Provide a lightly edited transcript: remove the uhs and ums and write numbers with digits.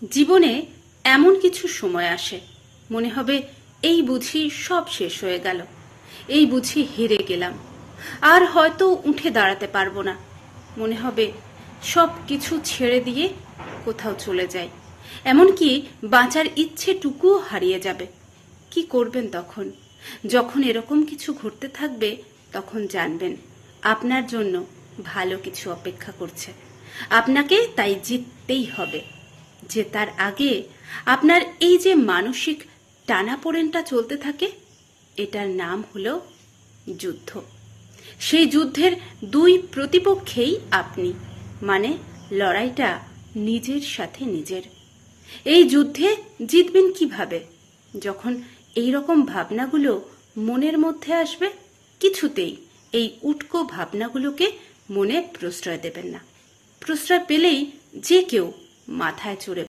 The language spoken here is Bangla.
জীবনে এমন কিছু সময় আসে মনে হবে এই বুঝি সব শেষ হয়ে গেল, এই বুঝি হেরে গেলাম, আর হয়তো উঠে দাঁড়াতে পারবো না। মনে হবে সব কিছু ছেড়ে দিয়ে কোথাও চলে যাই, এমনকি বাঁচার ইচ্ছেটুকুও হারিয়ে যাবে। কি করবেন তখন? যখন এরকম কিছু ঘটতে থাকবে তখন জানবেন আপনার জন্য ভালো কিছু অপেক্ষা করছে। আপনাকে তাই জিততেই হবে। জেতার আগে আপনার এই যে মানসিক টানাপোড়েনটা চলতে থাকে, এটার নাম হলো যুদ্ধ। সেই যুদ্ধের দুই প্রতিপক্ষেই আপনি, মানে লড়াইটা নিজের সাথে নিজের। এই যুদ্ধে জিতবেন কিভাবে? যখন এই রকম ভাবনাগুলো মনের মধ্যে আসবে, কিছুতেই এই উটকো ভাবনাগুলোকে মনে প্রশ্রয় দেবেন না। প্রশ্রয় পেলেই যে কেউ মাথায় চড়ে